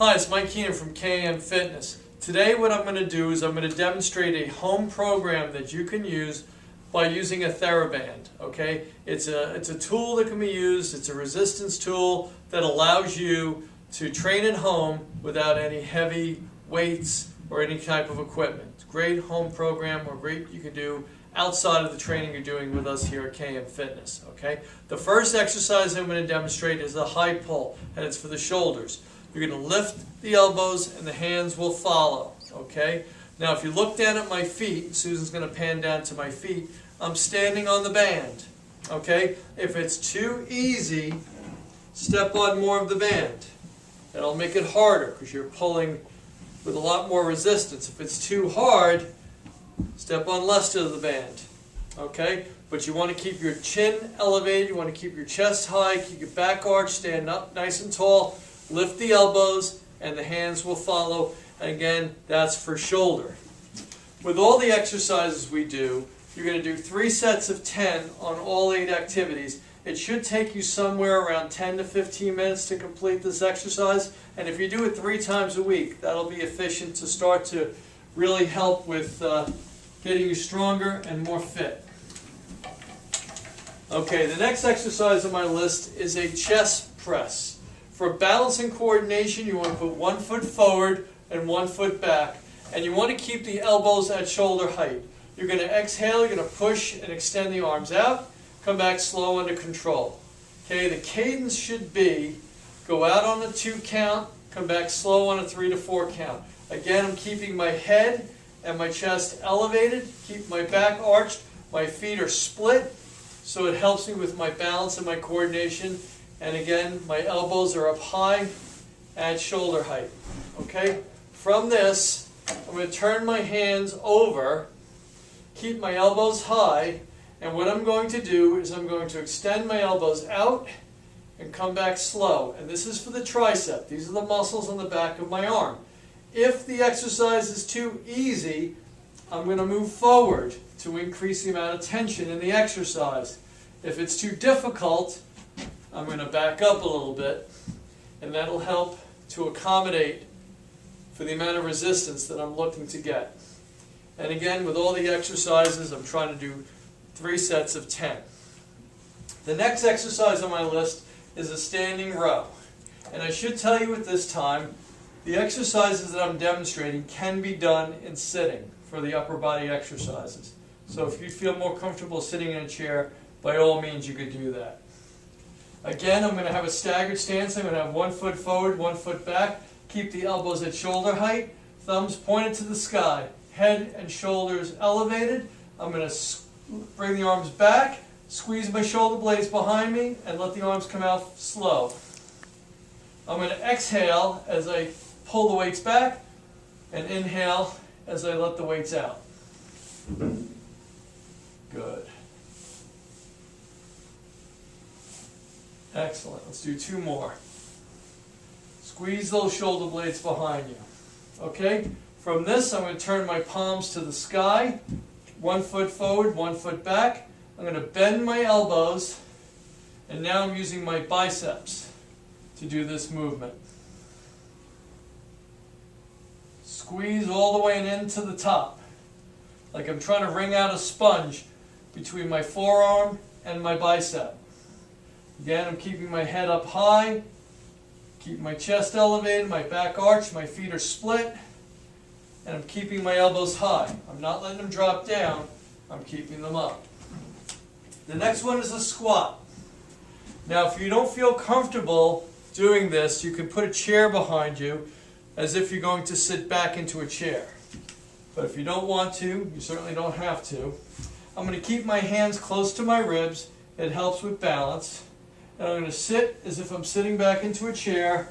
Hi, it's Mike Keenan from KM Fitness. Today what I'm going to do is I'm going to demonstrate a home program that you can use by using a Theraband. Okay? It's a tool that can be used. It's a resistance tool that allows you to train at home without any heavy weights or any type of equipment. It's a great home program or great you can do outside of the training you're doing with us here at KM Fitness. Okay? The first exercise I'm going to demonstrate is a high pull, and it's for the shoulders. You're going to lift the elbows and the hands will follow. Okay? Now if you look down at my feet, Susan's going to pan down to my feet, I'm standing on the band. Okay? If it's too easy, step on more of the band. That'll make it harder because you're pulling with a lot more resistance. If it's too hard, step on less of the band. Okay? But you want to keep your chin elevated, you want to keep your chest high, keep your back arch, stand up nice and tall, lift the elbows, and the hands will follow. And again, that's for shoulder. With all the exercises we do, you're going to do 3 sets of 10 on all 8 activities. It should take you somewhere around 10 to 15 minutes to complete this exercise. And if you do it 3 times a week, that'll be efficient to start to really help with getting you stronger and more fit. Okay, the next exercise on my list is a chest press. For balance and coordination, you want to put 1 foot forward and 1 foot back. And you want to keep the elbows at shoulder height. You're going to exhale, you're going to push and extend the arms out. Come back slow under control. Okay, the cadence should be go out on a 2 count, come back slow on a 3 to 4 count. Again, I'm keeping my head and my chest elevated, keep my back arched, my feet are split, so it helps me with my balance and my coordination. And again, my elbows are up high at shoulder height. Okay? From this, I'm going to turn my hands over, keep my elbows high, and what I'm going to do is I'm going to extend my elbows out and come back slow. And this is for the tricep. These are the muscles on the back of my arm. If the exercise is too easy, I'm going to move forward to increase the amount of tension in the exercise. If it's too difficult, I'm going to back up a little bit, and that'll help to accommodate for the amount of resistance that I'm looking to get. And again, with all the exercises, I'm trying to do 3 sets of 10. The next exercise on my list is a standing row. And I should tell you at this time, the exercises that I'm demonstrating can be done in sitting for the upper body exercises. So if you feel more comfortable sitting in a chair, by all means you could do that. Again, I'm going to have a staggered stance. I'm going to have 1 foot forward, 1 foot back. Keep the elbows at shoulder height, thumbs pointed to the sky, head and shoulders elevated. I'm going to bring the arms back, squeeze my shoulder blades behind me, and let the arms come out slow. I'm going to exhale as I pull the weights back, and inhale as I let the weights out. Good. Excellent. Let's do 2 more. Squeeze those shoulder blades behind you. Okay? From this, I'm going to turn my palms to the sky. 1 foot forward, 1 foot back. I'm going to bend my elbows, and now I'm using my biceps to do this movement. Squeeze all the way into the top, like I'm trying to wring out a sponge between my forearm and my bicep. Again, I'm keeping my head up high, keep my chest elevated, my back arched, my feet are split, and I'm keeping my elbows high. I'm not letting them drop down, I'm keeping them up. The next one is a squat. Now if you don't feel comfortable doing this, you can put a chair behind you as if you're going to sit back into a chair. But if you don't want to, you certainly don't have to. I'm going to keep my hands close to my ribs. It helps with balance. And I'm going to sit as if I'm sitting back into a chair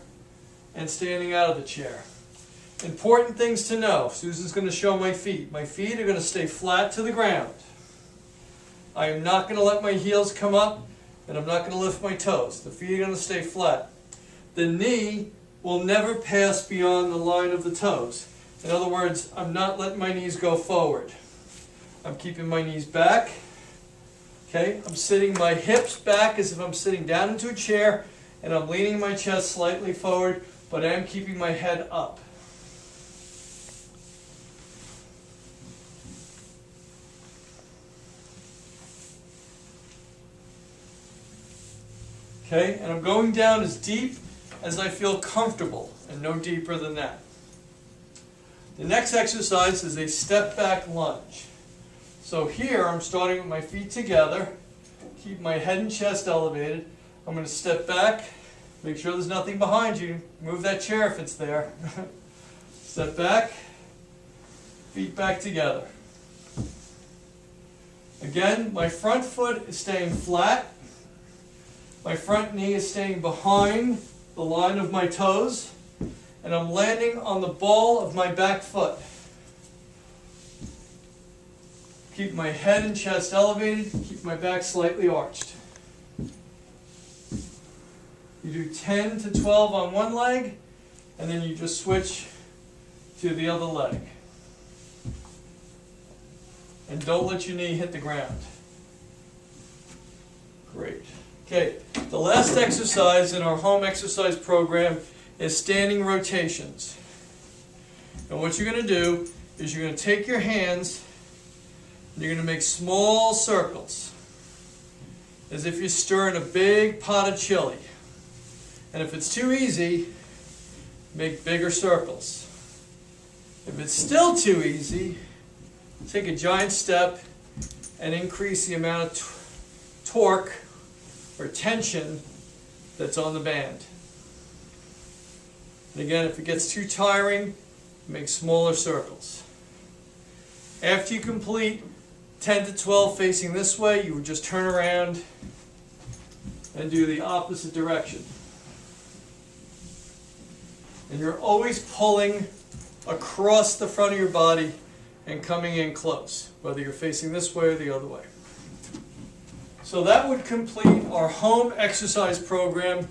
and standing out of the chair. Important things to know. Susan's going to show my feet. My feet are going to stay flat to the ground. I am not going to let my heels come up, and I'm not going to lift my toes. The feet are going to stay flat. The knee will never pass beyond the line of the toes. In other words, I'm not letting my knees go forward. I'm keeping my knees back. Okay, I'm sitting my hips back as if I'm sitting down into a chair, and I'm leaning my chest slightly forward but I am keeping my head up. Okay, and I'm going down as deep as I feel comfortable, and no deeper than that. The next exercise is a step back lunge. So here I'm starting with my feet together, keep my head and chest elevated. I'm going to step back, make sure there's nothing behind you, move that chair if it's there. Step back, feet back together. Again, my front foot is staying flat. My front knee is staying behind the line of my toes, and I'm landing on the ball of my back foot. Keep my head and chest elevated, keep my back slightly arched. You do 10 to 12 on one leg, and then you just switch to the other leg. And don't let your knee hit the ground. Great. Okay, the last exercise in our home exercise program is standing rotations. And what you're going to do is you're going to take your hands and you're going to make small circles, as if you're stirring a big pot of chili. And if it's too easy, make bigger circles. If it's still too easy, take a giant step and increase the amount of torque or tension that's on the band. And again, if it gets too tiring, make smaller circles. After you complete 10 to 12 facing this way, you would just turn around and do the opposite direction. And you're always pulling across the front of your body and coming in close, whether you're facing this way or the other way. So that would complete our home exercise program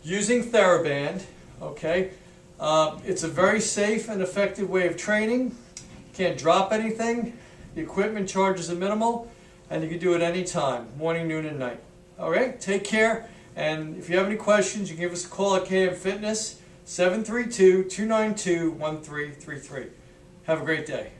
using Theraband. Okay, it's a very safe and effective way of training. You can't drop anything. The equipment charges are minimal, and you can do it any time, morning, noon, and night. All right, take care. And if you have any questions, you can give us a call at KM Fitness, 732-292-1333. Have a great day.